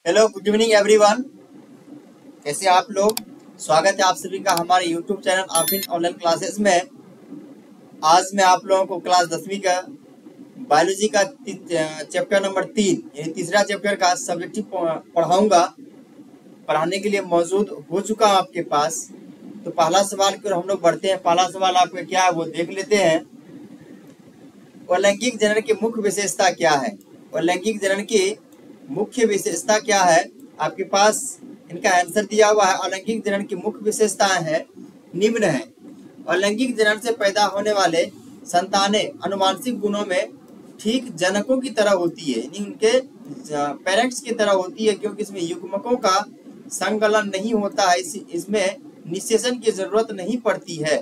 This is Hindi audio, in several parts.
Hello, good evening everyone. कैसे आप लोग? स्वागत है आप सभी का हमारे यूट्यूब चैनल आफिन ऑनलाइन क्लासेस में। आज मैं आप लोगों को क्लास 10वीं का बायोलॉजी का चैप्टर नंबर 3 यानी तीसरा चैप्टर का सब्जेक्टिव पढ़ाऊंगा। पढ़ाने के लिए मौजूद हो चुका हूं आपके पास। तो पहला सवाल की ओर हम लोग बढ़ते हैं। पहला सवाल आपका क्या है वो देख लेते हैं। अलैंगिक जनन की मुख्य विशेषता क्या है? अलैंगिक जनन की मुख्य विशेषता क्या है? आपके पास इनका आंसर दिया हुआ है। अलैंगिक जनन की मुख्य विशेषताएं हैं, निम्न है। अलैंगिक जनन से पैदा होने वाले संतानें अनुवांशिक गुणों में ठीक जनकों की तरह होती है, यानी उनके पेरेंट्स की तरह होती है, क्योंकि इसमें युग्मकों का संकलन नहीं होता है। इसमें निषेचन की जरूरत नहीं पड़ती है,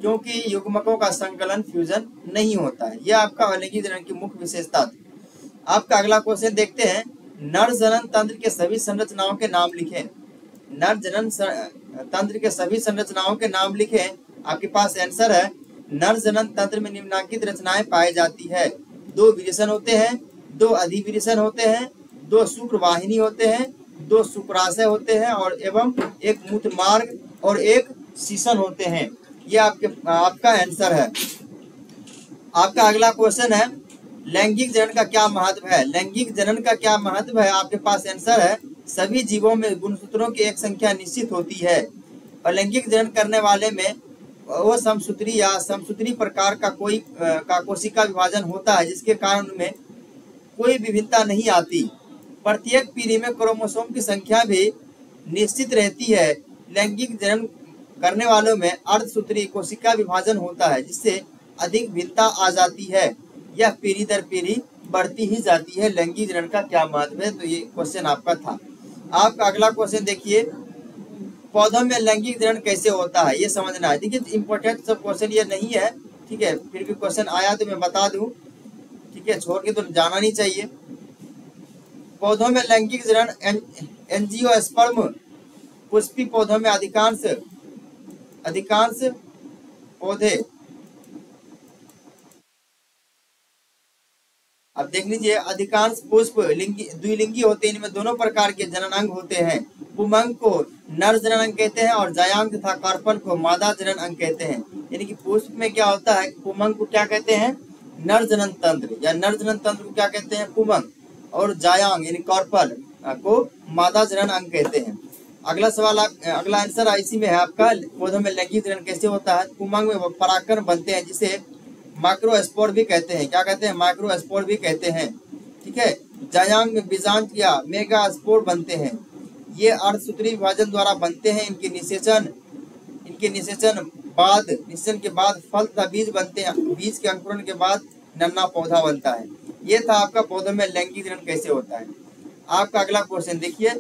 क्योंकि युग्मकों का संकलन फ्यूजन नहीं होता है। यह आपका अलैंगिक जनन की मुख्य विशेषता थी। आपका अगला क्वेश्चन देखते हैं। नर जनन तंत्र के सभी संरचनाओं के नाम लिखें। नर जनन तंत्र के सभी संरचनाओं के नाम लिखें। आपके पास आंसर है, नर जनन तंत्र में निम्नलिखित रचनाएं पाई जाती है। 2 विरेचन होते हैं, 2 अधिविरेचन होते हैं, 2 शुक्रवाहिनी होते हैं, 2 शुक्राशय होते हैं और एवं 1 मूत्र मार्ग और 1 शीशन होते हैं। ये आपका आंसर है। आपका अगला क्वेश्चन है, लैंगिक जनन का क्या महत्व है? लैंगिक जनन का क्या महत्व है? आपके पास आंसर है, सभी जीवों में गुणसूत्रों की एक संख्या निश्चित होती है और लैंगिक जनन करने वाले में वो समसूत्री या समसूत्री प्रकार का कोशिका विभाजन होता है, जिसके कारण उनमें कोई विभिन्नता नहीं आती। प्रत्येक पीढ़ी में क्रोमोसोम की संख्या भी निश्चित रहती है। लैंगिक जनन करने वालों में अर्धसूत्री कोशिका विभाजन होता है, जिससे अधिक भिन्नता आ जाती है। यह पीढ़ी दर पीढ़ी बढ़ती ही जाती है। लैंगिक जनन का क्या महत्व है? तो ये क्वेश्चन आपका था। आपका अगला क्वेश्चन देखिए, पौधों में लैंगिक जनन कैसे होता है ये समझना है। देखिए, इंपॉर्टेंट सब क्वेश्चन ये नहीं है, ठीक है, फिर भी क्वेश्चन आया तो मैं बता दूं, ठीक है, छोड़ के तो जाना नहीं चाहिए। पौधों में लैंगिक जनन एंजियोस्पर्म पुष्पी पौधों में अधिकांश पौधे, अब देख लीजिए, अधिकांश पुष्प द्विलिंगी होते हैं। इनमें दोनों प्रकार के जननांग होते हैं। पुमंग को नर जनन अंग कहते हैं और जायांग तथा कार्पण को मादा जनन अंग कहते हैं। यानी कि पुष्प में क्या होता है, पुमंग को क्या कहते हैं? नर जनन तंत्र, या नर जनन तंत्र को क्या कहते हैं? पुमंग, और जायांग यानी कार्पल को मादा जनन अंग कहते हैं। अगला सवाल, अगला आंसर इसी में है आपका, पौधों में लैंगिक जनन कैसे होता है? पुमंग में परागकण बनते हैं, जिसे माइक्रोस्पोर भी कहते हैं। क्या कहते हैं? माइक्रोस्पोर भी कहते हैं, ठीक है। जायांग में बीजांड या मेगास्पोर बनते हैं। ये अर्धसूत्री विभाजन द्वारा बनते हैं। इनके निषेचन के बाद फल तथा बीज बनते हैं। बीज के अंकुरण के बाद नन्हा पौधा बनता है। ये था आपका पौधों में लैंगिक जनन कैसे होता है। आपका अगला क्वेश्चन देखिए,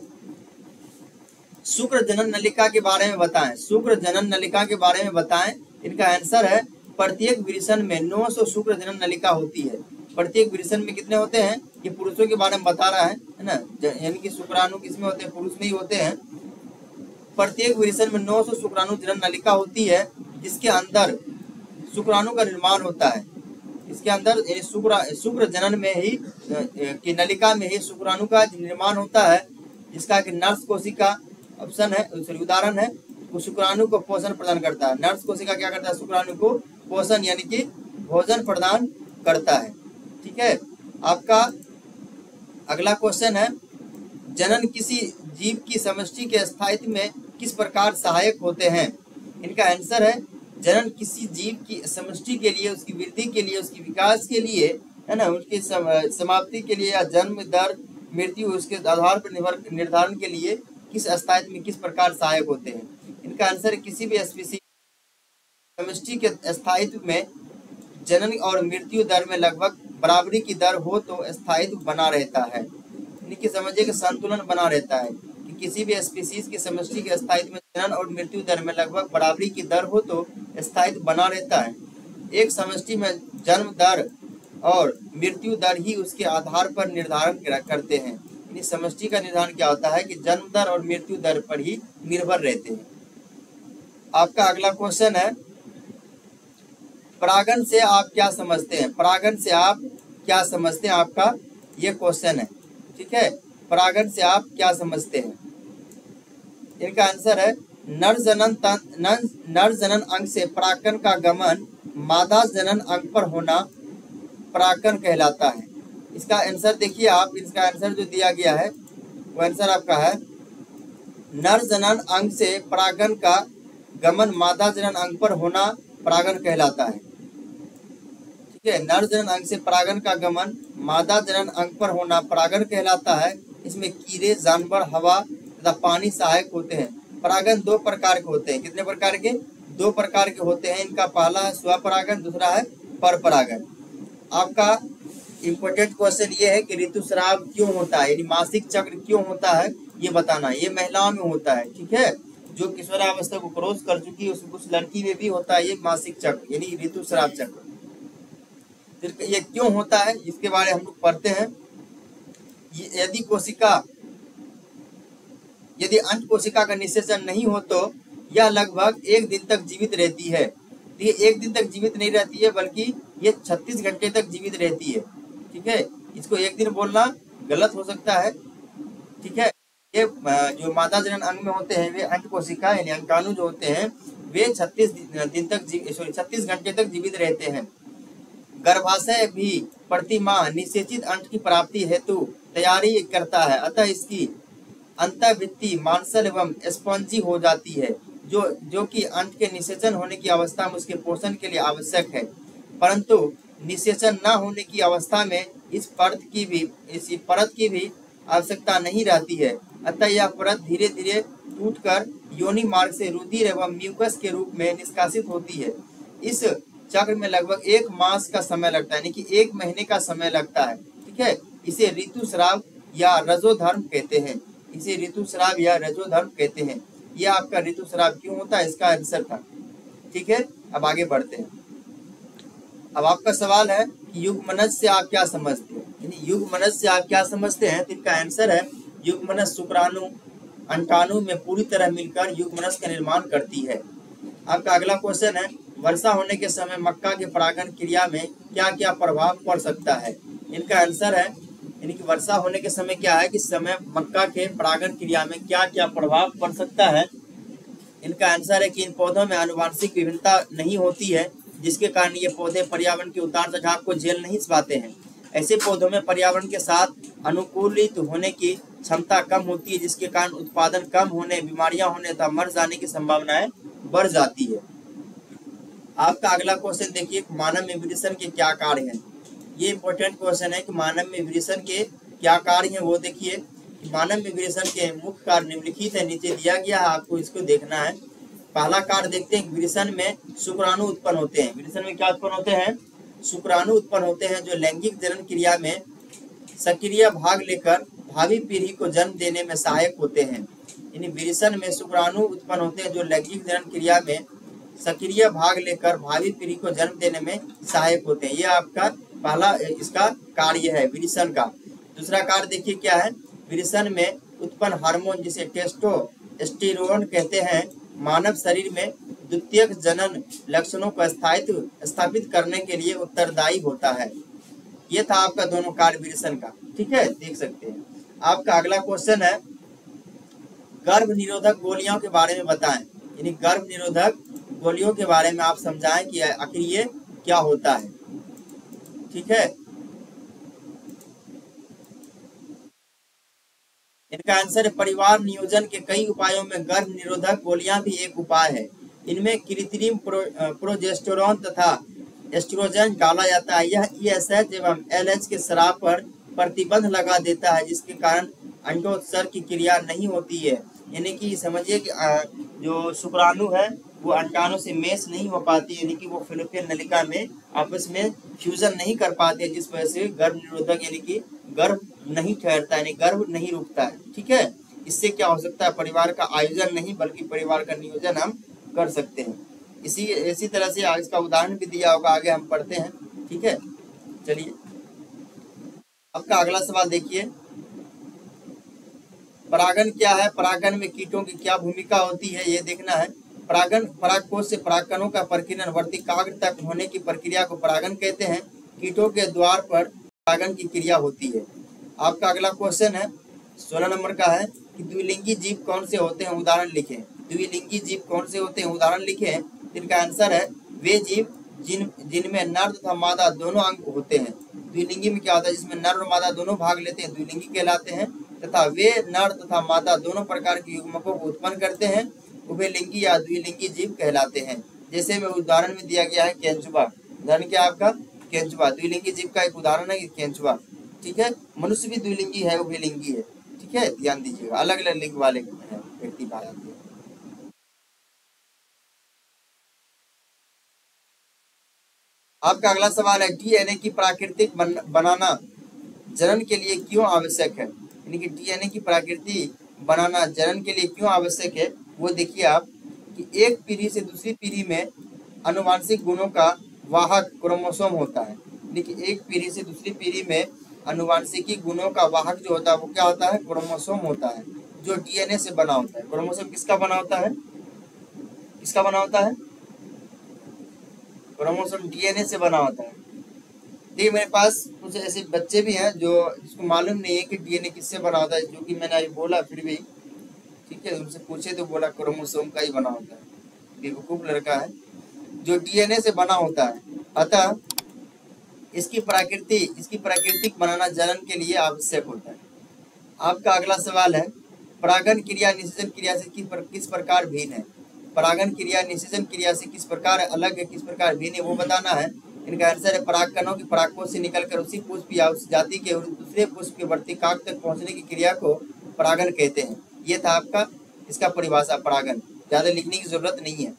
शुक्र जनन नलिका के बारे में बताएं। शुक्र जनन नलिका के बारे में बताएं। इनका आंसर है, प्रत्येक विरेचन में 900 शुक्र जनन नलिका होती है। प्रत्येक विरेचन में कितने होते हैं? ये पुरुषों के बारे में बता रहा है ना, यानी कि शुक्राणु किसमें होते हैं? पुरुष में ही होते हैं। प्रत्येक विरेचन में 900 शुक्राणु जनन नलिका होती है, जिसके अंदर शुक्राणु का निर्माण होता है। इसके अंदर शुक्र जनन में ही की नलिका में ही शुक्राणु का निर्माण होता है, जिसका कि नर्स कोशिका ऑप्शन है, उदाहरण है। वो शुक्राणु को पोषण प्रदान करता है। नर्स कोशिका क्या करता है? शुक्राणु को पोषण यानी कि भोजन प्रदान करता है, ठीक है। आपका अगला क्वेश्चन है, जनन किसी जीव की समष्टि के स्थायित्व में किस प्रकार सहायक होते हैं? इनका आंसर है, जनन किसी जीव की समष्टि के लिए, उसकी वृद्धि के लिए, उसकी विकास के लिए, है ना, उसकी समाप्ति के लिए या जन्म दर मृत्यु उसके आधार पर निर्धारण के लिए किस स्थायित्व में किस प्रकार सहायक होते हैं? इनका आंसर है, किसी भी स्पीशीज समष्टि के स्थायित्व में जनन और मृत्यु दर में लगभग बराबरी की दर हो तो स्थायित्व बना रहता है। यानी कि समझिए कि संतुलन बना रहता है कि किसी भी स्पीशीज की समष्टि के स्थायित्व में जनन और मृत्यु दर में लगभग बराबरी की दर हो तो स्थायित्व बना रहता है। एक समष्टि में जन्म दर और मृत्यु दर ही उसके आधार पर निर्धारण करते हैं। यानी समष्टि का निर्धारण क्या होता है कि जन्म दर और मृत्यु दर पर ही निर्भर रहते हैं। आपका अगला क्वेश्चन है, परागण से आप क्या समझते हैं? परागण से आप क्या समझते हैं? आपका ये क्वेश्चन है, ठीक है। परागण से आप क्या समझते हैं? इनका आंसर है नर जनन अंग से परागकण का गमन मादा जनन अंग पर होना परागकण कहलाता है। इसका आंसर देखिए आप, इसका आंसर जो दिया गया है वो आंसर आपका है नर जनन अंग से परागकण का गमन मादा जनन अंग पर होना परागण कहलाता है। ठीक है, नर जनन अंग से परागण का गमन मादा जनन अंग पर होना परागण कहलाता है। इसमें कीड़े, जानवर, हवा तथा पानी सहायक होते हैं। परागण दो प्रकार के होते हैं। कितने प्रकार के? दो प्रकार के होते हैं। इनका पहला है स्वपरागण, दूसरा है परपरागण। आपका इम्पोर्टेंट क्वेश्चन ये है कि ऋतुस्राव क्यों होता है, यानी मासिक चक्र क्यों होता है, ये बताना। ये महिलाओं में होता है, ठीक है, जो किशोरावस्था को क्रॉस कर चुकी है उस लड़की में भी होता है ये मासिक चक्र, यानी ऋतुस्राव चक्र। ये क्यों होता है इसके बारे में हम लोग पढ़ते हैं। यदि अंड कोशिका का निषेचन नहीं हो तो यह लगभग 1 दिन तक जीवित रहती है। ये 1 दिन तक जीवित नहीं रहती है, बल्कि ये 36 घंटे तक जीवित रहती है। ठीक है, इसको 1 दिन बोलना गलत हो सकता है। ठीक है, ये जो मादा जनन अंग में होते हैं वे अंड कोशिका यानी अंडाणु जो होते हैं वे 36 घंटे तक जीवित रहते हैं। गर्भाशय भी प्रति माह निषेचित अंड की प्राप्ति हेतु तैयारी करता है, अतः इसकी अंतःवृत्ति मांसल एवं स्पॉन्जी हो जाती है, जो कि अंड के निषेचन होने की अवस्था में उसके पोषण के लिए आवश्यक है। परंतु निषेचन न होने की अवस्था में इस परत की भी आवश्यकता नहीं रहती है, अतः यह परत धीरे धीरे टूटकर योनि मार्ग से रुधिर एवं म्यूकस के रूप में निष्कासित होती है। इस चक्र में लगभग 1 मास का समय लगता है, यानी कि 1 महीने का समय लगता है। ठीक है, इसे ऋतुस्राव या रजोधर्म कहते हैं। इसे ऋतुस्राव या रजोधर्म कहते हैं। यह आपका ऋतुस्राव क्यों होता है इसका आंसर था। ठीक है, अब आगे बढ़ते हैं। अब आपका सवाल है कि युग्मनज से आप क्या समझते हैं, यानी युग्मनज से आप क्या समझते हैं। तो इसका आंसर है युग्मनज शुक्राणु अंडाणु में पूरी तरह मिलकर युग्मनज का निर्माण करती है। आपका अगला क्वेश्चन है वर्षा होने के समय मक्का के परागण क्रिया में क्या क्या प्रभाव पड़ सकता है। इनका आंसर है यानी कि वर्षा होने के समय क्या है कि समय मक्का के परागण क्रिया में क्या क्या प्रभाव पड़ सकता है। इनका आंसर है कि इन पौधों में आनुवांशिक विभिन्नता नहीं होती है, जिसके कारण ये पौधे पर्यावरण के उतार चढ़ाव को झेल नहीं पाते हैं। ऐसे पौधों में पर्यावरण के साथ अनुकूलित होने की क्षमता कम होती है, जिसके कारण उत्पादन कम होने, बीमारियां होने तथा मर जाने की संभावनाएं बढ़ जाती है। आपका अगला क्वेश्चन देखिए, मानव में विवृषण के क्या कार्य हैं। ये इंपॉर्टेंट क्वेश्चन है कि मानव में विवृषण के क्या कार्य हैं। वो देखिए, मानव में विवृषण के मुख्य कार्य निम्नलिखित है, नीचे दिया गया है, आपको इसको देखना है। पहला कार्य देखते हैं, विवृषण में शुक्राणु उत्पन्न होते हैं। विवृषण में क्या उत्पन्न होते हैं? शुक्राणु उत्पन्न होते हैं, जो लैंगिक जनन क्रिया में सक्रिय भाग लेकर भावी पीढ़ी को जन्म देने में सहायक होते हैं। यानी विवृषण में शुक्राणु उत्पन्न होते हैं जो लैंगिक जनन क्रिया में सक्रिय भाग लेकर भावी पीढ़ी को जन्म देने में सहायक होते हैं। यह आपका पहला इसका कार्य है विवृषण का। दूसरा कार्य देखिए क्या है, विवृषण में उत्पन्न हार्मोन जिसे टेस्टोस्टेरोन कहते हैं, मानव शरीर में द्वितीयक जनन लक्षणों को स्थापित करने के लिए उत्तरदायी होता है। यह था आपका दोनों कार्य विवृषण का। ठीक है, देख सकते हैं। आपका अगला क्वेश्चन है गर्भ निरोधक गोलियों के बारे में बताएं। यानी गर्भ निरोधक गोलियों के बारे में आप समझाएं कि आखिर ये क्या होता है। ठीक है, इनका आंसर है परिवार नियोजन के कई उपायों में गर्भ निरोधक गोलियां भी एक उपाय है। इनमें कृत्रिम प्रोजेस्टेरोन तथा एस्ट्रोजन डाला जाता है। यह ESH एवं LH के स्राव पर प्रतिबंध लगा देता है, जिसके कारण अंडोत्सर्ग की क्रिया नहीं होती है। यानी कि समझिए कि जो शुक्राणु है वो अंडाणु से मेश नहीं हो पाती, यानी कि वो फैलोपियन नलिका में आपस में फ्यूजन नहीं कर पाते, जिस वजह से गर्भ निरोधक यानी कि गर्भ नहीं ठहरता, यानी गर्भ नहीं रुकता है। ठीक है, इससे क्या हो सकता है, परिवार का आयोजन नहीं बल्कि परिवार का नियोजन हम कर सकते हैं। इसी तरह से इसका उदाहरण भी दिया होगा, आगे हम पढ़ते हैं। ठीक है, चलिए आपका अगला सवाल देखिए, परागण क्या है, परागण में कीटों की क्या भूमिका होती है, ये देखना है। परागकोश से परागकणों का प्रकीर्णन वर्तिकाग्र तक होने की प्रक्रिया को परागण कहते हैं। कीटों के द्वार पर परागण की क्रिया होती है। आपका अगला क्वेश्चन है 16 नंबर का है कि द्विलिंगी जीव कौन से होते हैं, उदाहरण लिखें। द्विलिंगी जीव कौन से होते हैं, उदाहरण लिखें। इनका आंसर है वे जीव जिनमें नर तथा मादा दोनों अंग होते हैं। द्विलिंगी में क्या होता है, जिसमें नर और मादा दोनों भाग लेते हैं, द्विलिंगी कहलाते हैं। तथा वे नर तथा मादा दोनों प्रकार के युग्मकों को उत्पन्न करते हैं, उभयलिंगी या द्विलिंगी जीव कहलाते हैं। जैसे में उदाहरण में दिया गया है केंचुआ। उदाहरण क्या आपका, केंचुआ द्विलिंगी जीव का एक उदाहरण है केंचुआ। ठीक है, मनुष्य भी द्विलिंगी है, उभयलिंगी है। ठीक है, ध्यान दीजिएगा, अलग अलग लिंग वाले व्यक्ति पाए जाते हैं। आपका अगला सवाल है डीएनए की प्राकृतिक बनाना जनन के लिए क्यों आवश्यक है। यानी कि डीएनए की प्रकृति बनाना जनन के लिए क्यों आवश्यक है, वो देखिए आप कि एक पीढ़ी से दूसरी पीढ़ी में आनुवांशिक गुणों का वाहक क्रोमोसोम होता है। यानी कि एक पीढ़ी से दूसरी पीढ़ी में आनुवांशिकी गुणों का वाहक जो होता है वो क्या होता है, क्रोमोसोम होता है, जो डीएनए से बना होता है। क्रोमोसोम किसका बना होता है, किसका बना होता है, क्रोमोसोम डीएनए से बना होता है। देखिए मेरे पास कुछ ऐसे बच्चे भी हैं जो जिसको मालूम नहीं है कि डीएनए किससे बना होता है, जो कि मैंने अभी बोला फिर भी ठीक है, उनसे पूछे तो बोला क्रोमोसोम का ही बना होता है। बेवकूफ लड़का है जो डीएनए से बना होता है। अतः इसकी प्राकृतिक बनाना जनन के लिए आवश्यक होता है। आपका अगला सवाल है परागन क्रिया निषेचन क्रिया से किस प्रकार भिन्न है। परागन क्रिया निषेचन क्रिया से किस प्रकार अलग है, किस प्रकार भिन्न है, वो बताना है। इनका आंसर है परागकणों की परागकोश से निकलकर उसी पुष्प या उस जाति के दूसरे पुष्प के वर्तिकाक तक पहुंचने की क्रिया को परागन कहते हैं। ये था आपका इसका परिभाषा परागन, ज्यादा लिखने की जरूरत नहीं है।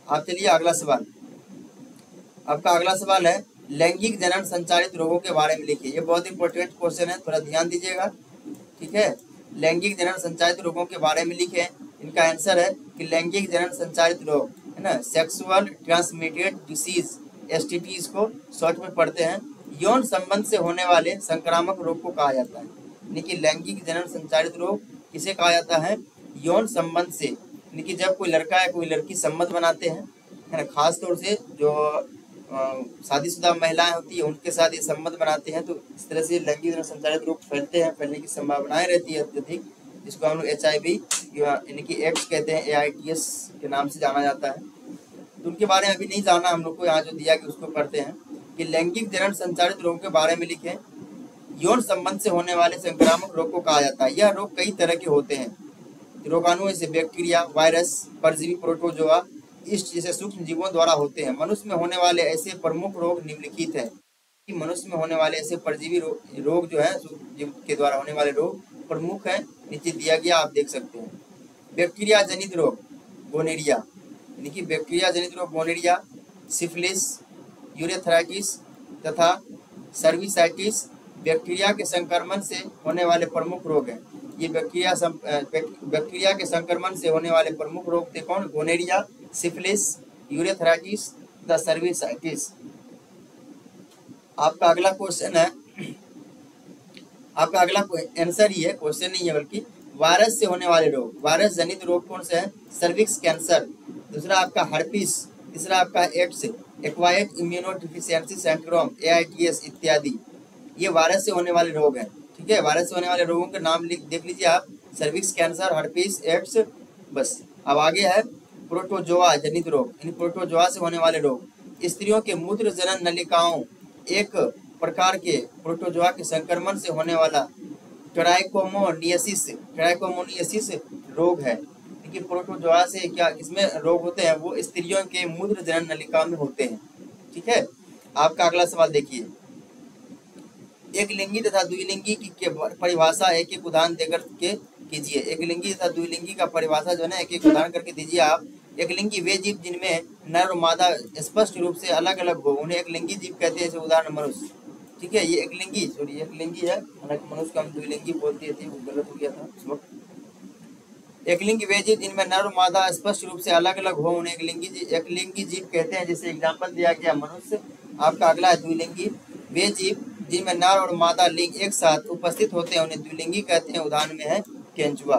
आप चलिए अगला सवाल। आपका अगला सवाल है लैंगिक जनन संचालित रोगों के बारे में लिखिए। ये बहुत इंपॉर्टेंट क्वेश्चन है, थोड़ा ध्यान दीजिएगा। ठीक है, लैंगिक जनन संचालित रोगों के बारे में लिखे। इनका आंसर है कि लैंगिक जनन संचालित रोग है ना, सेक्सुअल ट्रांसमिटेड डिसीज एसटीडीज को शॉर्ट में पढ़ते हैं। यौन संबंध से होने वाले संक्रामक रोग को कहा जाता है। यानी कि लैंगिक जनन संचालित रोग किसे कहा जाता है, यौन संबंध से। यानी कि जब कोई लड़का या कोई लड़की संबंध बनाते हैं है ना, खासतौर से जो शादीशुदा महिलाएं होती है उनके साथ ये संबंध बनाते हैं, तो इस तरह से लैंगिक जनन संचालित रोग फैलते हैं, फैलने की संभावनाएं रहती है अत्यधिक, जिसको हम लोग HIV यानी कि एड्स कहते हैं, AIDS के नाम से जाना जाता है। तो उनके बारे में अभी नहीं जाना हम लोग को, यहाँ जो दिया कि उसको पढ़ते हैं कि लैंगिक जनन संचालित रोग के बारे में लिखें। यौन संबंध से होने वाले संक्रामक रोग को कहा जाता है। यह रोग कई तरह के होते हैं। रोगाणु जैसे बैक्टीरिया, वायरस, परजीवी, प्रोटोजोआ, इस जैसे सूक्ष्म जीवों द्वारा होते हैं। मनुष्य में होने वाले ऐसे प्रमुख रोग निम्नलिखित है कि मनुष्य में होने वाले ऐसे परजीवी रोग जो है जीव के द्वारा होने वाले रोग प्रमुख है, नीचे दिया गया आप देख सकते हैं। बैक्टीरिया जनित रोग गोनेरिया, यानी कि बैक्टीरिया जनित रोग गोनेरिया, सिफिलिस, यूरेथ्राइटिस तथा सर्विसाइटिस बैक्टीरिया के संक्रमण से होने वाले प्रमुख रोग हैं। ये बैक्टीरिया के संक्रमण से होने वाले प्रमुख रोग थे कौन, गोनेरिया, सिफिलिस, यूरेथ्राइटिस तथा सर्विसाइटिस। आपका अगला क्वेश्चन है, आपका अगला आंसर ही है, क्वेश्चन नहीं है बल्कि वायरस से होने वाले रोग। वायरस जनित रोग कौन से हैं, सर्विक्स कैंसर, दूसरा आपका हर्पिस, तीसरा आपका एड्स, एक्वायर्ड इम्यूनोडिफिशियेंसी सिंड्रोम AIDS इत्यादि। ये वायरस से होने वाले रोग हैं। ठीक है, वायरस से होने वाले रोगों के नाम देख लीजिए आप, सर्विक्स कैंसर, हर्पिस, एड्स, बस। अब आगे है प्रोटोजोआ जनित रोग, इन प्रोटोजोआ से होने वाले रोग। स्त्रियों के मूत्र जनन नलिकाओं एक प्रकार के प्रोटोजोआ के संक्रमण से होने वाला ट्राइकोमोनियसिस रोग है। कि प्रोटोजोआ से क्या इसमें रोग होते हैं, वो स्त्रियों के मूत्र जनन नलिका में होते हैं। ठीक है, आपका अगला सवाल देखिए, एक लिंगी तथा द्विलिंगी की परिभाषा एक एक उदाहरण देकर के कीजिए। एक लिंगी तथा द्विलिंगी का परिभाषा जो है ना एक एक उदाहरण करके दीजिए आप। एक लिंगी वे जीव जिनमें नर और मादा स्पष्ट रूप से अलग अलग हो, उन्हें एक लिंगी जीव कहते हैं। जैसे उदाहरण मनुष्य। ठीक है, ये एक लिंगी है, हालांकि मनुष्य को हम द्विलिंगी बोलते थे, वो गलत हो गया था उस वक्त। एक लिंगी वे जीव जिनमें नर और मादा स्पष्ट रूप से अलग अलग हो, उन्हें एक लिंगी जीव कहते हैं। जैसे एग्जाम्पल दिया गया मनुष्य। आपका अगला है द्विलिंगी वे जीव जिनमें नर और मादा लिंग एक साथ उपस्थित होते हैं, उन्हें द्विलिंगी कहते हैं। उदाहरण में है केंचुआ।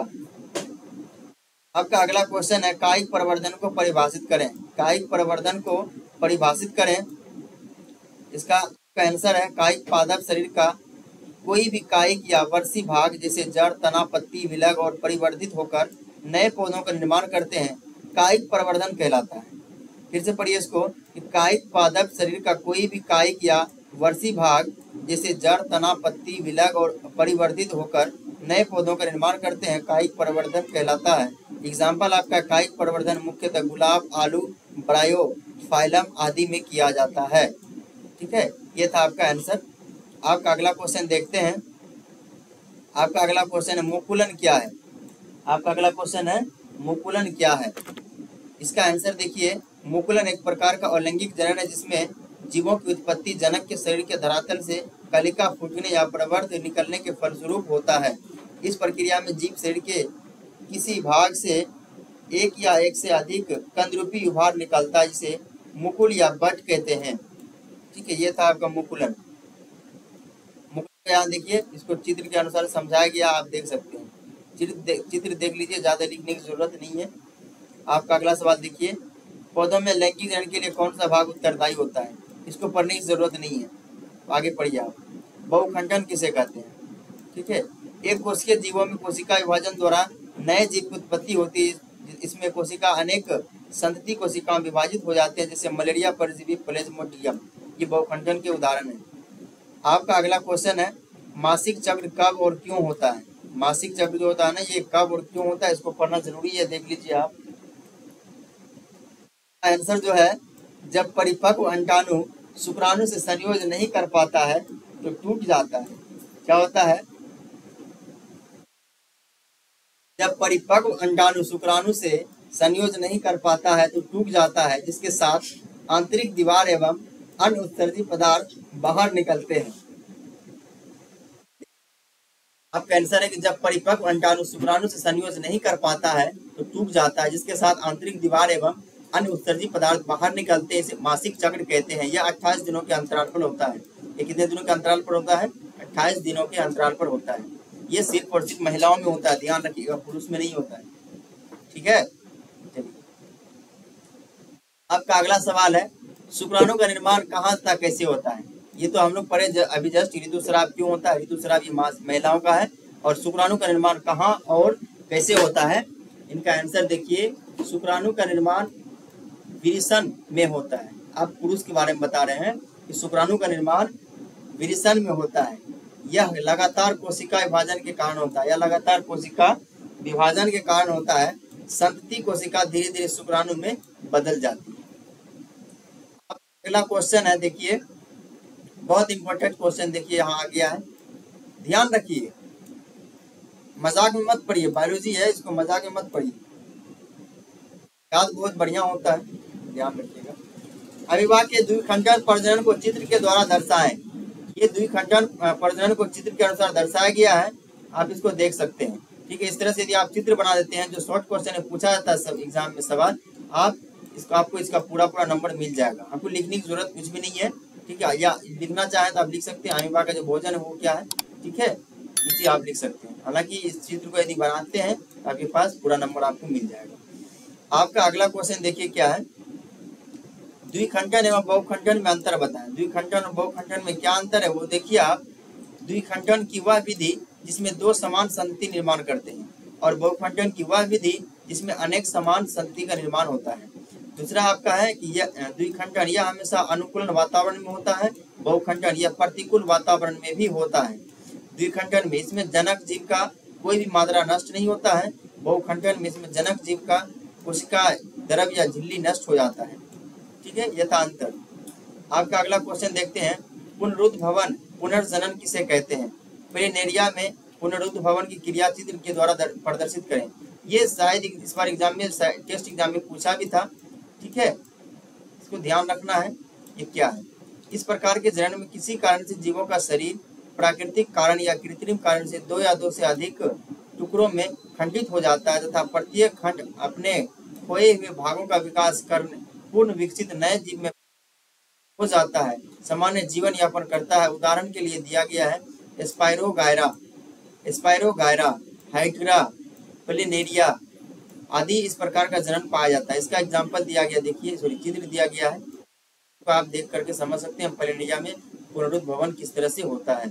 आपका अगला क्वेश्चन है कायिक प्रवर्धन को परिभाषित करें। कायिक प्रवर्धन को परिभाषित करें, इसका आंसर है कायिक पादप शरीर का कोई भी कायिक या वर्षी भाग जैसे जड़, तना, पत्ती, विलग और परिवर्धित होकर नए पौधों का निर्माण करते हैं, कायिक प्रवर्धन कहलाता है। फिर से पढ़िए इसको कि कायिक पादप शरीर का कोई भी कायिक या वर्षी भाग जैसे जड़, तना, पत्ती, विलग और परिवर्धित होकर नए पौधों का निर्माण करते हैं, कायिक प्रवर्धन कहलाता है। एग्जाम्पल आपका कायिक प्रवर्धन मुख्यतः गुलाब, आलू, ब्रायोफाइलम आदि में किया जाता है। ठीक है, ये था आपका आंसर। आपका अगला क्वेश्चन देखते हैं। आपका अगला क्वेश्चन है मुकुलन क्या है। आपका अगला क्वेश्चन है मुकुलन क्या है। इसका आंसर देखिए, मुकुलन एक प्रकार का अलैंगिक जनन है जिसमें जीवों की उत्पत्ति जनक के शरीर के धरातल से कलिका फूटने या प्रवर्ध निकलने के फलस्वरूप होता है। इस प्रक्रिया में जीव शरीर के किसी भाग से एक या एक से अधिक कंदरूपी उभार निकलता है, जिसे मुकुल या बट कहते हैं। ठीक है, ये था आपका मुकुलन। मुकुल यहाँ देखिए, इसको चित्र के अनुसार समझाया गया, आप देख सकते हैं। चित्र देख लीजिए, ज्यादा लिखने की जरूरत नहीं है। आपका अगला सवाल देखिए, पौधों में लैंगिक जनन के लिए कौन सा भाग उत्तरदायी होता है। इसको पढ़ने की जरूरत नहीं है, आगे पढ़िए आप। बहुखंडन किसे कहते हैं। ठीक है, एक कोशिकीय जीवों में कोशिका विभाजन द्वारा नए जीव की उत्पत्ति होती है। इसमें कोशिका अनेक संतति कोशिकाओं विभाजित हो जाते हैं, जैसे मलेरिया परजीवी, प्लेज्मोडियम। ये बहुखंडन के उदाहरण है। आपका अगला क्वेश्चन है मासिक चक्र कब और क्यों होता है। मासिक चक्र जो होता है ना, ये कब और क्यों होता है, इसको पढ़ना जरूरी है, देख लीजिए आप। आंसर जो है, जब परिपक्व अंडाणु शुक्राणु से संयोज नहीं कर पाता है तो टूट जाता है। क्या होता है, जब परिपक्व अंडाणु शुक्राणु से संयोज नहीं कर पाता है तो टूट जाता है, जिसके साथ आंतरिक दीवार एवं अन्य उत्सर्जित पदार्थ बाहर निकलते हैं। आपका आंसर है कि जब परिपक्व अंडाणु शुक्राणु से संयोज नहीं कर पाता है तो टूट जाता है, जिसके साथ आंतरिक दीवार एवं अन्य उत्सर्जित पदार्थ बाहर निकलते हैं। इसे मासिक चक्र कहते हैं। यह 28 दिनों के अंतराल पर होता है। ये कितने दिनों के अंतराल पर होता है, 28 दिनों के अंतराल पर होता है। ये सिर्फ और सिर्फ महिलाओं में होता है, ध्यान रखिएगा, पुरुष में नहीं होता है। ठीक है, चलिए आपका अगला सवाल है शुक्राणु का निर्माण कहाँ तथा कैसे होता है। ये तो हम लोग पढ़े अभी जस्ट, ऋतुस्राव क्यों होता है। ऋतुस्राव ये महिलाओं का है। और शुक्राणु का निर्माण कहाँ और कैसे होता है, इनका आंसर देखिए, शुक्राणु का निर्माण विरिसन में होता है। आप पुरुष के बारे में बता रहे हैं कि शुक्राणु का निर्माण विरिसन में होता है। यह लगातार कोशिका विभाजन के कारण होता है। यह लगातार कोशिका विभाजन के कारण होता है। संतति कोशिका धीरे धीरे शुक्राणु में बदल जाती है। अगला क्वेश्चन है देखिए, बहुत इंपॉर्टेंट क्वेश्चन देखिए यहाँ आ गया है, ध्यान रखिए, मजाक में मत पढ़िए, बायोलॉजी है, इसको मजाक में मत पढ़िए, याद बहुत बढ़िया होता है, ध्यान रखिएगा। अविवाह के द्विखंडन प्रजनन को चित्र के द्वारा दर्शाएं। ये द्विखंडन प्रजनन को चित्र के अनुसार दर्शाया गया है, आप इसको देख सकते हैं। ठीक है, इस तरह से यदि आप चित्र बना देते हैं, जो शॉर्ट क्वेश्चन है पूछा जाता है सब एग्जाम में सवाल, आपको इसका पूरा नंबर मिल जाएगा। आपको लिखने की जरूरत कुछ भी नहीं है। ठीक है, या लिखना चाहे तो आप लिख सकते हैं, अविवाह का जो भोजन है वो क्या है। ठीक है, इसी आप लिख सकते हैं। हालांकि इस चित्र को यदि बनाते हैं तो आपके पास पूरा नंबर आपको मिल जाएगा। आपका अगला क्वेश्चन देखिए क्या है, द्विखंडन एवं बहुखंडन में अंतर बताएं। द्विखंडन और बहुखंडन में क्या अंतर है वो देखिए आप। द्विखंडन की वह विधि जिसमें दो समान संतति निर्माण करते हैं, और बहुखंडन की वह विधि जिसमें अनेक समान संतति का निर्माण होता है। दूसरा आपका है कि यह द्विखंडन यह हमेशा अनुकूल वातावरण में होता है, बहुखंडन यह प्रतिकूल वातावरण में भी होता है। द्विखंडन में इसमें जनक जीव का कोई भी मात्रा नष्ट नहीं होता है, बहुखंडन में इसमें जनक जीव का कोशिका द्रव या झिल्ली नष्ट हो जाता है। ठीक है, यह था अंतर। आपका अगला क्वेश्चन देखते हैं, पुनरुद्भवन पुनर्जनन किसे कहते हैं। प्लेनेरिया में पुनरुद्भवन की क्रिया चित्र के द्वारा प्रदर्शित करें। ये शायद इस बार एग्जाम में टेस्ट एग्जाम में पूछा भी था। ठीक है, इसको ध्यान रखना है। ये क्या है, इस प्रकार के जनन में किसी कारण से जीवों का शरीर प्राकृतिक कारण या कृत्रिम कारण से दो या दो से अधिक टुकड़ों में खंडित हो जाता है तथा प्रत्येक खंड अपने खोए हुए भागों का विकास कर पूर्ण विकसित नए जीव में हो जाता है, सामान्य जीवन यापन करता है। उदाहरण के लिए दिया गया है स्पाइरोगायरा, हाइड्रा, प्लेनेरिया आदि इस प्रकार का जनन पाया जाता है। इसका एग्जाम्पल दिया गया, देखिए चित्र दिया गया है, तो आप देख करके समझ सकते हैं प्लेनेरिया में पुनरुद्भवन किस तरह से होता है।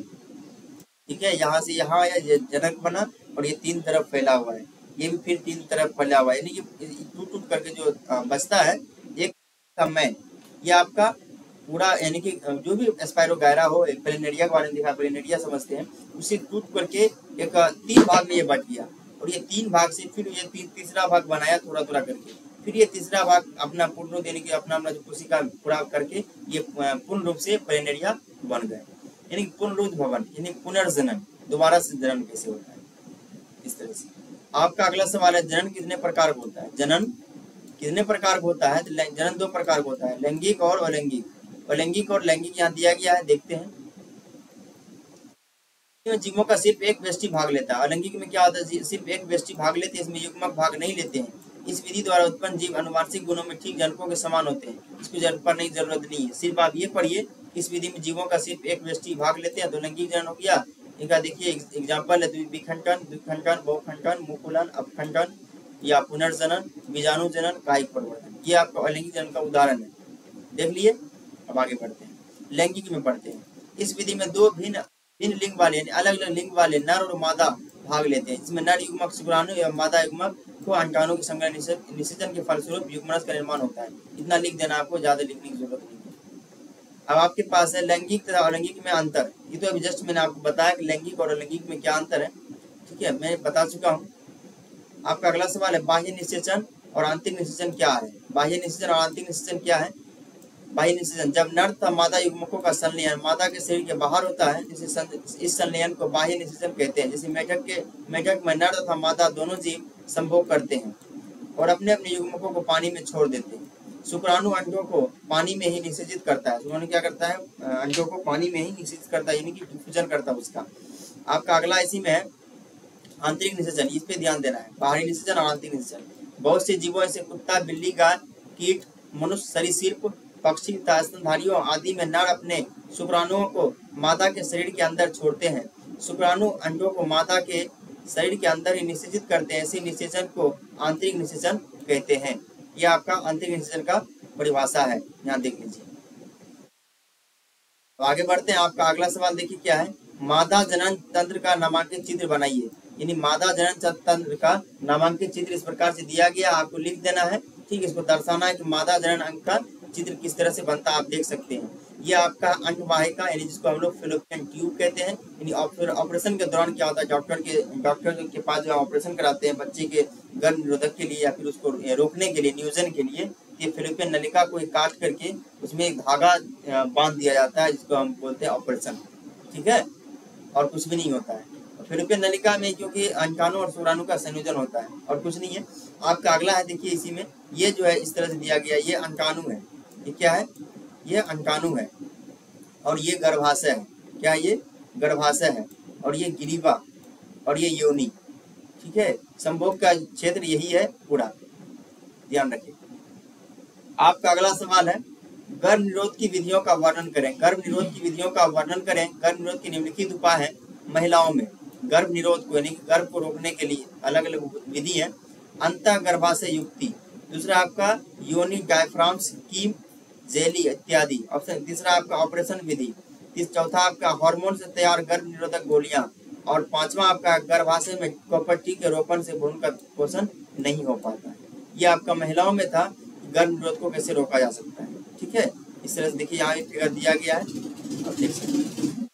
ठीक है, यहाँ से यहाँ आया, ये जनक बना और ये तीन तरफ फैला हुआ है, ये भी फिर तीन तरफ फैला हुआ है, यानी कि टूट टूट करके जो बचता है एक मैं, ये आपका पूरा, यानी कि जो भी स्पाइरोगायरा हो, प्लेनेरिया के बारे में देखा, प्लेनेरिया समझते हैं, उसे टूट करके एक तीन भाग में ये बट गया, और ये तीन भाग से फिर ये तीसरा भाग बनाया थोड़ा थोड़ा करके, फिर ये तीसरा भाग अपना पूर्ण रूप देने के अपना जो कोशिका पूरा करके ये पूर्ण रूप से प्लेनेरिया बन गए, यानी पुनरुद्ध भवन, यानी पुनर्जनन, दोबारा से जन्म कैसे होता है, इस तरह से। आपका अगला सवाल है, जनन कितने प्रकार का होता है? जनन कितने प्रकार का होता है? तो जनन दो प्रकार का होता है, लैंगिक और अलैंगिक। अलैंगिक और लैंगिक यहाँ दिया गया है, देखते हैं। जीवों का सिर्फ एक व्यष्टि भाग लेता है। अलैंगिक में क्या होता है? सिर्फ एक व्यष्टि भाग लेते हैं, इसमें युग्मक भाग नहीं लेते हैं। इस विधि द्वारा उत्पन्न जीव अनुवांशिक गुणों में ठीक जनकों के समान होते हैं, इसको जरूरत नहीं है। सिर्फ आप ये पढ़िए, इस विधि में जीवों का सिर्फ एक व्यष्टि भाग लेते हैं तो लैंगिक जनन हो गया। इनका देखिए एग्जाम्पल है, विखंडन, द्विखंडन, बहुखंडन, मुकुलन, अपखंडन या पुनर्जनन, बीजाणु जनन, कायिक परिवर्तन, ये आपका अलैंगिक जनन का उदाहरण है, देख लिए। अब आगे बढ़ते हैं, लैंगिक में पढ़ते हैं। इस विधि में दो भिन्न लिंग वाले, अलग अलग लिंग वाले नर और मादा भाग लेते हैं। इसमें नर युग्मक शुक्राणु एवं मादा युग्मक को अंडाणु के संग्रह निषेचन के फलस्वरूप युग्मनस का निर्माण होता है। इतना लिख देना, आपको ज्यादा लिखने की जरूरत नहीं है। अब आपके पास है लैंगिक तथा अलैंगिक में अंतर। ये तो अभी जस्ट मैंने आपको बताया कि लैंगिक और अलैंगिक में क्या अंतर है, ठीक है, मैं बता चुका हूँ। आपका अगला सवाल है, बाह्य निषेचन और आंतरिक निषेचन क्या है? बाह्य निषेचन और आंतरिक निषेचन क्या है? बाह्य निषेचन, जब नर तथा मादा युग्मकों का संलयन मादा के शरीर के बाहर होता है, इस संलयन को बाह्य निषेचन कहते हैं। जैसे मेढक में नर तथा मादा दोनों जीव संभोग करते हैं और अपने अपने युग्मकों को पानी में छोड़ देते हैं। शुक्राणु अंडों को पानी में ही निषेचित करता है। शुक्राणु क्या करता है? अंडों को पानी में ही निषेचित करता है, यानी कि डिफ्यूजन करता है उसका। आपका अगला इसी में है आंतरिक निषेचन, इस पे ध्यान देना है, बाहरी निषेचन और आंतरिक निषेचन। बहुत से जीवों जैसे कुत्ता, बिल्ली, गाय, कीट, मनुष्य, सरीसृप, पक्षी तथा स्तनधारियों आदि में नर अपने शुक्राणुओं को मादा के शरीर के अंदर छोड़ते हैं। शुक्राणु अंडों को मादा के शरीर के अंदर ही निषेचित करते हैं। ऐसे निषेचन को आंतरिक निषेचन कहते हैं। यह आपका आंतरिक निषेचन का परिभाषा है, यहाँ देख लीजिए। तो आगे बढ़ते हैं। आपका अगला सवाल देखिए क्या है, मादा जनन तंत्र का नामांकित चित्र बनाइए। यानी मादा जनन तंत्र का नामांकित चित्र इस प्रकार से दिया गया, आपको लिख देना है, ठीक है। इसको दर्शाना है कि मादा जनन अंग का चित्र किस तरह से बनता है, आप देख सकते हैं। ये आपका अंडवाहिका, यानी जिसको हम लोग फेलोपियन ट्यूब कहते हैं। यानी ऑपरेशन के दौरान क्या होता है, डॉक्टर के पास जो ऑपरेशन कराते हैं बच्चे के गर्भ निरोधक के लिए या फिर उसको रोकने के लिए, नियोजन के लिए, ये फेलोपियन नलिका को काट करके उसमें एक धागा बांध दिया जाता है, जिसको हम बोलते हैं ऑपरेशन, ठीक है। और कुछ भी नहीं होता है। फेलोपियन नलिका में क्योंकि अंडाणु और शुक्राणु का संयोजन होता है और कुछ नहीं है। आपका अगला है, देखिए इसी में ये जो है इस तरह से दिया गया, ये अंडाणु है, ये क्या है, ये अंडाणु है और ये गर्भाशय है। क्या ये गर्भाशय है, और ये गिरिवा और ये योनि, ठीक है। संभोग का क्षेत्र यही है पूरा, ध्यान रखिए। आपका अगला सवाल है, गर्भ निरोध की विधियों का वर्णन करें। गर्भ निरोध की विधियों का वर्णन करें। गर्भ निरोध की निम्नलिखित उपाय है महिलाओं में गर्भ निरोध को, यानी गर्भ को रोकने के लिए अलग अलग विधि है। अंतः गर्भाशय युक्ति, दूसरा आपका योनि डायफ्राम स्कीम जेली इत्यादि। ऑप्शन तीसरा आपका ऑपरेशन विधि। चौथा आपका हार्मोन से तैयार गर्भ निरोधक गोलियां। और पांचवा आपका गर्भाशय में कॉपर-टी के रोपण से भ्रूण का पोषण नहीं हो पाता है। ये आपका महिलाओं में था, गर्भ निरोध को कैसे रोका जा सकता है, ठीक है। इस तरह से देखिए यहाँ एक फिगर दिया गया है, आप देख सकते हैं।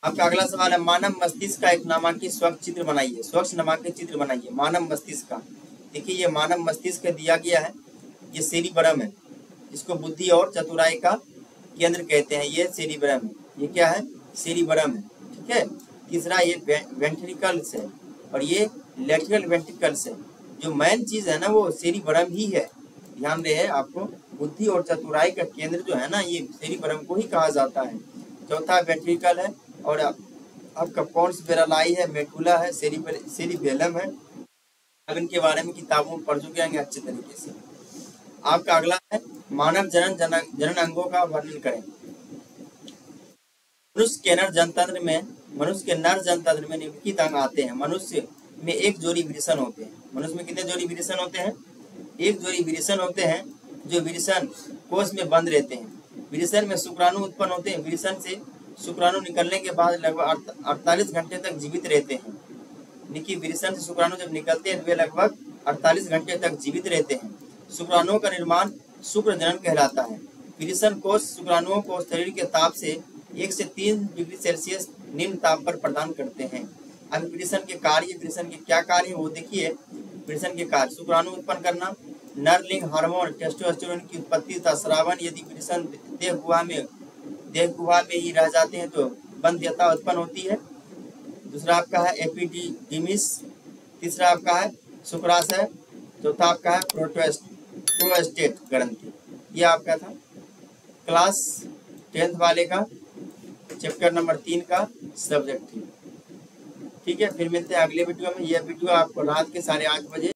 आपका अगला सवाल है, मानव मस्तिष्क का एक नामांकित स्वच्छ चित्र बनाइए। स्वच्छ नामांकित चित्र बनाइए मानव मस्तिष्क का। देखिए ये मानव मस्तिष्क दिया गया है, ये सेरिब्रम है, इसको बुद्धि और चतुराई का केंद्र कहते हैं। ये सेरिब्रम है, ये क्या है, सेरिब्रम है, ठीक है। तीसरा ये वेंट्रिकल्स है और ये लेटरल वेंट्रिकल्स है। जो मेन चीज है ना वो सेरिब्रम ही है, ध्यान रहे आपको। बुद्धि और चतुराई का केंद्र जो है ना, ये सेरिब्रम को ही कहा जाता है। चौथा वेंट्रिकल है और आपका पोर्स बेरालाई है, मेडुला है, सेरिबेलम है। अब इनके बारे में किताबों में पढ़ चुके हैं अच्छे तरीके से। आपका अगला है, मानव जनन अंगों का वर्णन करें। मनुष्य के नर जनतंत्र में निम्नलिखित अंग आते हैं। मनुष्य में एक जोड़ी विरेचन होते हैं। मनुष्य में कितने जोड़ी विरेचन होते हैं? एक जोड़ी विरेचन होते हैं, जो विरेचन कोष में बंद रहते हैं। विरेचन में शुक्राणु उत्पन्न होते हैं। विरेचन से शुक्राणु निकलने के बाद लगभग 48 घंटे तक जीवित रहते हैं। निकी विरेचन से शुक्राणु जब निकलते हैं वे लगभग 48 घंटे तक जीवित रहते हैं। शुक्राणुओं का निर्माण शुक्र जनन कहलाता है। विरेचन कोश शुक्राणुओं को शरीर के ताप से 1 से 3 डिग्री सेल्सियस निम्न ताप पर प्रदान करते हैं। अब विरेचन के कार्य, विरेचन के क्या कार्य है वो देखिए। विरेचन के कार्य: शुक्राणु उत्पन्न करना, नरलिंग हार्मोन टेस्टोस्टेरोन की उत्पत्ति तथा स्रावन। यदि विरेचन देह गुहा में ही रह जाते हैं तो बंध्यता उत्पन्न होती है। दूसरा आपका है एपिडिडिमिस, तीसरा आपका है शुक्राशय, चौथा आपका है प्रोस्टेट ग्रंथि। ये आपका था क्लास 10th वाले का चैप्टर नंबर 3 का सब्जेक्ट थी। ठीक है, फिर मिलते हैं अगले वीडियो में। यह वीडियो आपको रात के 8:30 बजे